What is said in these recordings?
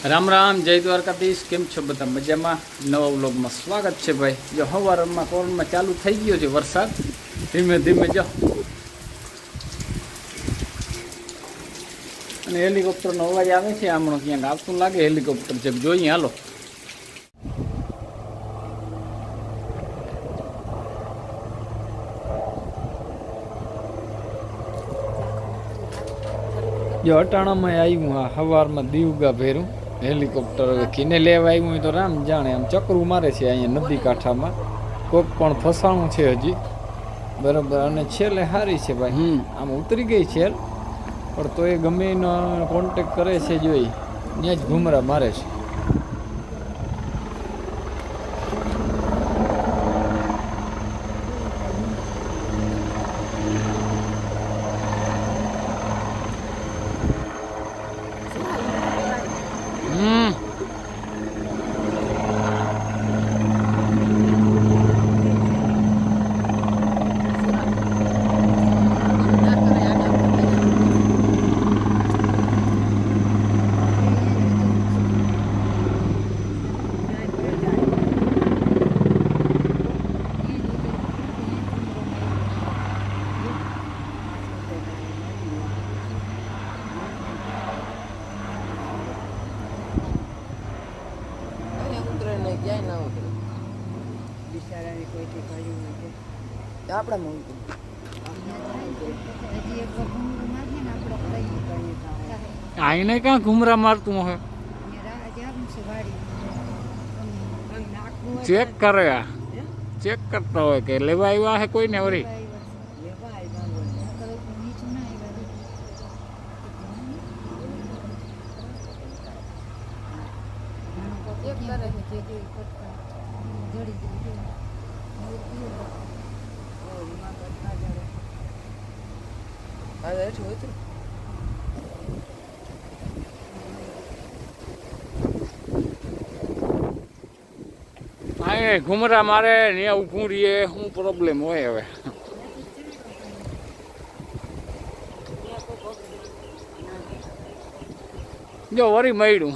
રામ રામ, જય દ્વારકાધીશ. કેમ છો બધા? મજામાં? નવા વ્લોગમાં સ્વાગત છે ભાઈ. જો સવારમાં કોરમાં ચાલુ થઈ ગયો છે વરસાદ, ધીમે ધીમે જો. અને હેલિકોપ્ટરનો અવાજ આવે છે, હમણાં ક્યાંક આવતું લાગે હેલિકોપ્ટર છે. જોઈએ હાલો. જો અટાણામાં આવ્યું, આ સવારમાં દીવગા ભેરું હેલિકોપ્ટર. હવે કીને લેવા આવ્યું હોય તો રામ જાણે. આમ ચક્રું મારે છે અહીંયા નદી કાંઠામાં. કોક પણ ફસાણું છે હજી, બરાબર. અને છેલ્લે સારી છે ભાઈ, આમ ઉતરી ગઈ છેલ, પણ તો એ ગમે એનો કોન્ટેક કરે છે, જોઈ ત્યાં જ ઘુમરા મારે છે. આઈને ક્યાં ઘુમરા મારતું હોય, ચેક કરે, ચેક કરતા હોય કે લેવા આવ્યા હે કોઈને વળી. ઘુમરા મારે ને ઊભું રહીએ, શું પ્રોબ્લેમ હોય હવે? જો વળી મળ્યું,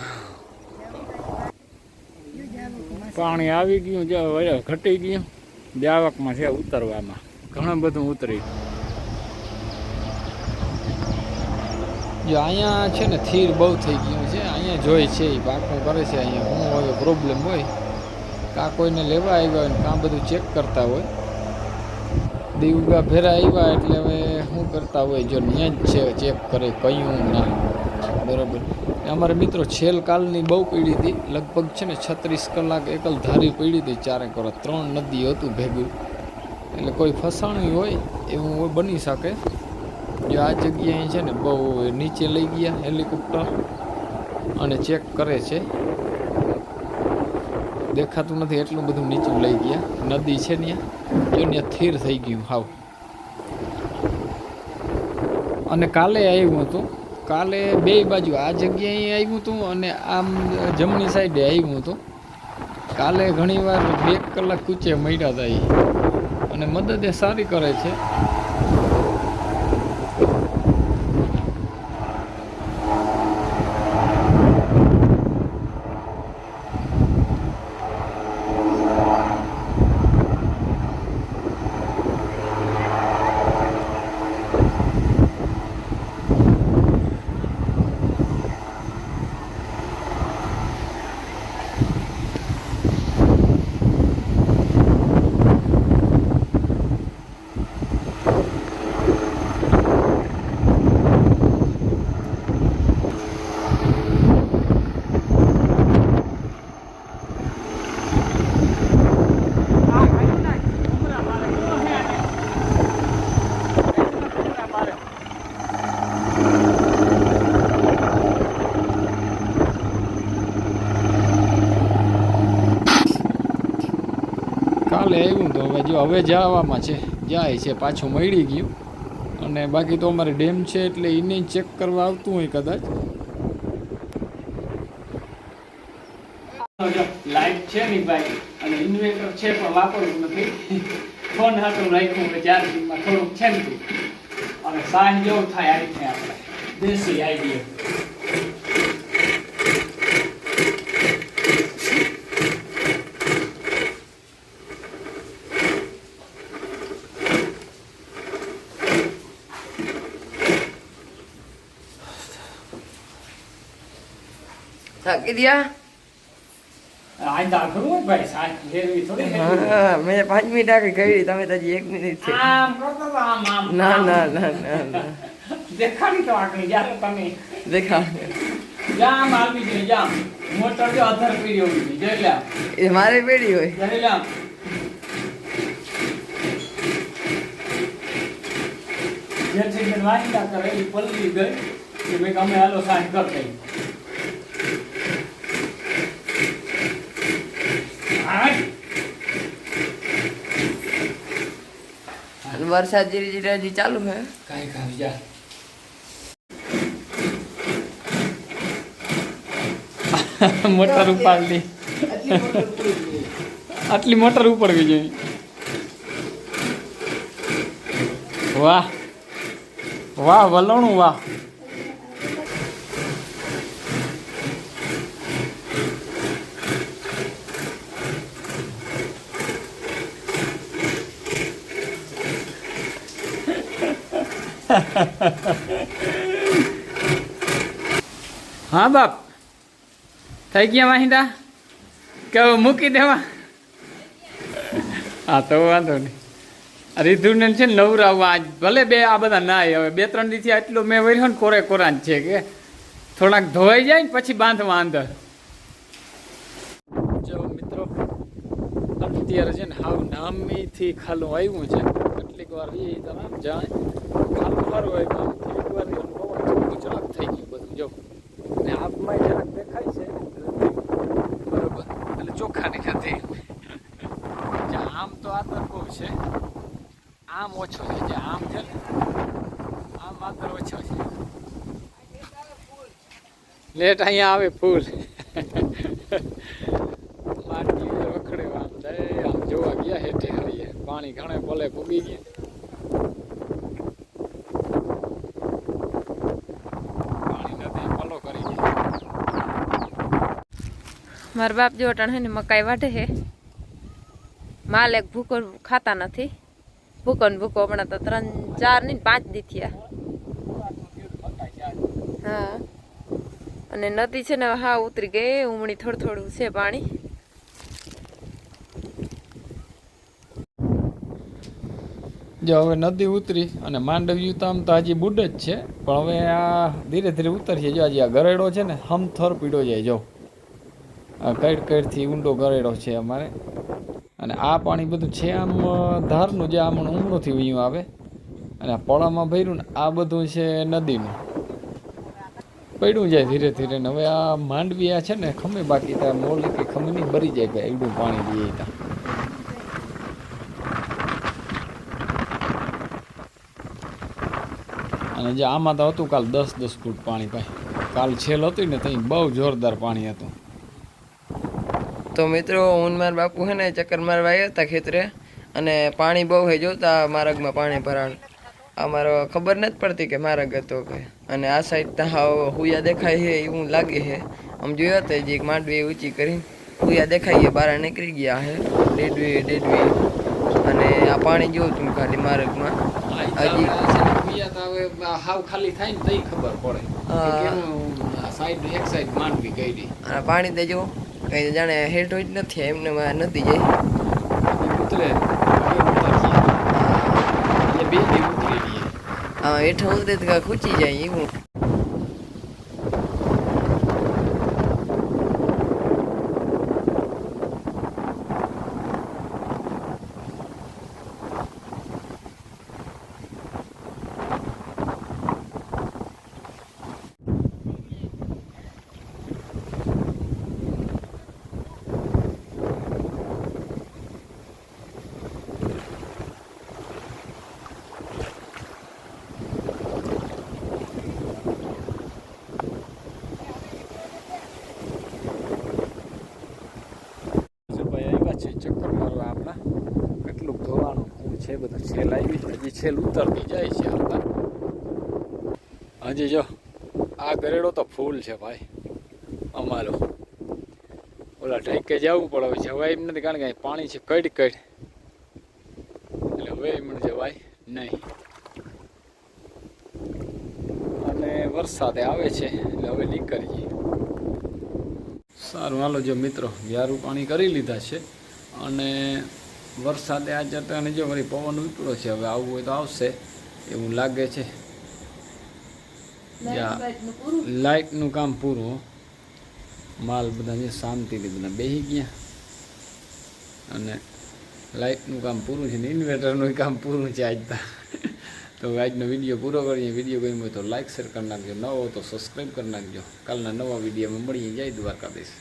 પાણી આવી ગયું, જો ઘટી ગયું. જાવકમાં છે ઉતરવામાં, ઘણું બધું ઉતરી. જો અહીંયા છે ને થીર બહુ થઈ ગયું છે. અહીંયા જોઈ છે એ પાકું કરે છે. અહીંયા શું હોય પ્રોબ્લેમ હોય, કાં કોઈને લેવા આવ્યા હોય ને કાં બધું ચેક કરતા હોય. દીવગા ભેરા આવ્યા એટલે હવે શું કરતા હોય, જો ત્યાં જ છે ચેક કરે કયું ના, બરાબર. અમારા મિત્રો છેલ કાલની બહુ પીડી હતી, લગભગ છે ને 36 કલાક એકલ ધારી પીડી હતી. 4 કલાક 3 નદી હતું ભેગું, એટલે કોઈ ફસાણી હોય એવું બની શકે. જો આ જગ્યાએ છે ને બહુ નીચે લઈ ગયા હેલિકોપ્ટર અને ચેક કરે છે. દેખાતું નથી એટલું બધું નીચું લઈ ગયા. નદી છે ત્યાં, જો ત્યાં થીર થઈ ગયું હાવ. અને કાલે આવ્યું હતું, કાલે બે બાજુ આ જગ્યાએ આવ્યું હતું અને આમ જમણી સાઈડે આવ્યું હતું. કાલે ઘણીવાર 2 કલાક કૂચે મળ્યા હતા અને મદદ એ સારી કરે છે. કાલે આવ્યું તો હવે જવામાં છે, જાય છે, પાછું મળી ગયું. અને બાકી તો અમારે ડેમ છે એટલે એને ચેક કરવા આવતું હોય કદાચ. લાઈટ છે ને ભાઈ, અને ઇન્વર્ટર છે પણ વાપરવું નથી. ફોન હાટું રાખ્યું કે ચાર્જિંગમાં થોડુંક છે ને, અને સાંજ જેવું થાય આ રીતે આપણે દેશી આઈડિયા. થાકી ગયા? આંદા કરું ભાઈ સાહેબ લેવી થોડી હા મેં 5 મિનિટ આગળ કરી, તમે તો હજી 1 મિનિટ છે. આમ કરતો તો આમ આમ ના ના ના ના ના દેખાડી તો આગળ જ્યારે તમે દેખા જામ આવી ગઈ જામ મોટર જો અધર પીડી હોવી જોઈ લે એ મારે પેઢી હોય. જોઈ લે જે છે કે વાંચતા કરે એ પલટી ગઈ કે મેં અમે હાલો સાઈડ કરતા વરસાદ ધીરે ધીરે હજી ચાલુ હે. કાઈ ખાવી જા મોટર ઉપાડલી આટલી મોટર ઉપડવી જોઈએ. વાહ વાહ વલણું વાહ. હા બાપ થઈ ગયા વાહિંદા કે મૂકી દેવા? હા તો વાંધો નહીં. રીધુને છે ને નવરાવવા આજ ભલે બે આ બધા ના હવે 2-3 દિવસથી આટલો મેં વર્યો ને કોરે કોરાન છે કે થોડાક ધોવાઈ જાય ને પછી બાંધવા અંદર. જો મિત્રો અત્યારે છે ને હાવ નામીથી ખાલું આવ્યું છે. કેટલીક વાર એ તમે જાય ખાલું સારું હોય નામથી એક વાર ગુજરાત થઈ ગયું બધું. જો ને આપમાં જરાક દેખાય છે બરોબર એટલે ચોખ્ખા દેખાતી. આમ તો આદર બહુ છે, આમ ઓછો છે. જે આમ છે ને આમ આદર ઓછો છે. લેટ અહીંયા આવે ફૂલ માટી રખડે આમ જાય. આમ જોવા ગયા હેઠે આવીએ પાણી ઘણે ભલે ભૂગી ગયા. પાણી નથી ફલો કરી ગયા. મારા બાપ જો અટાણ હે ને મકાઈ વાઢે હે. માલ એક ભૂકો ખાતા નથી. ભૂકો ને ભૂકો હમણાં તો 3-4 નહીં 5 દી થયા. હા અને નદી છે ને હા ઉતરી ગઈ. ઉમણી થોડું થોડું છે પાણી. જો હવે નદી ઉતરી અને માંડવ્યું તો આમ તો હજી બુડ જ છે પણ હવે આ ધીરે ધીરે ઉતરશે. જો હજી આ ગરેડો છે ને હમથર પીડો જાય. જો આ કઈડથી ઊંડો ગરેડો છે અમારે. અને આ પાણી બધું છે આમ ધારનું જે આમ ઊંડોથી વયું આવે અને આ પળામાં ભર્યું ને આ બધું છે નદીનું પડ્યું જાય ધીરે ધીરે. ને હવે આ માંડવી આ છે ને ખમે બાકી ત્યાં મોલી કે ખમે નહીં ભરી જાય કે એવડું પાણી દઈએ ત્યાં. અને જે આમાં તો હતું કાલ 10-10 ફૂટ પાણી ભાઈ. કાલ છેલ હતું ને ત્યાં બહુ જોરદાર પાણી હતું. તો મિત્રો હું મારા બાપુ હે ને ચક્કર મારવા આવ્યા હતા ખેતરે અને પાણી બહુ હે. જોતા માર્ગમાં પાણી ભરાણ અમારો ખબર નથી પડતી કે માર્ગ હતો કે. અને આ સાઈડ ત્યાં હુયા દેખાય છે એવું લાગે છે. આમ જોયો તો જે માંડવી ઊંચી કરી હુયા દેખાય બહાર નીકળી ગયા હે ડેડવી. અને આ પાણી જોયું તું ખાલી માર્ગમાં હજી હાવ ખાલી થાય ને તઈ ખબર પડે સાઈડ એક સાઈડ માંડવી ગઈ. અને પાણી તો જો કઈ જાણે હેઠ જ નથી એમને નથી જાય ઉતરે બે ઉતરી હા હેઠ ઉતરે તો ખૂચી જાય એવું. ચક્કર મારવા આપણા કેટલું ધોવાનું છે બધું. છેલ આવી હજી છેલ ઉતરતી જાય છે હાલતા. હજી જો આ ગરેડો તો ફૂલ છે ભાઈ અમારો. ઓલા ઢેકે જવું પડે હવે જવાય એમ નથી કારણ કે પાણી છે કડ એટલે હવે એમ જવાય નહીં. અને વરસાદે આવે છે એટલે હવે નીકળીએ. સારું હાલો જો મિત્રો વ્યારું પાણી કરી લીધા છે અને વરસાદે આજે અને જો વળી પવન ઉપડ્યો છે હવે આવવું હોય તો આવશે એવું લાગે છે લાઇટનું કામ પૂરું હો. માલ બધા જે શાંતિથી બધા બેસી ગયા અને લાઇટનું કામ પૂરું છે ને ઇન્વર્ટરનું કામ પૂરું છે આજતા. તો આજનો વિડીયો પૂરો કરીએ. વિડીયો ગમ્યો હોય તો લાઇક શેર કરી નાખજો, નવો તો સબસ્ક્રાઈબ કરી નાખજો. કાલના નવા વિડીયોમાં મળીએ. જય દ્વારકાધીશ.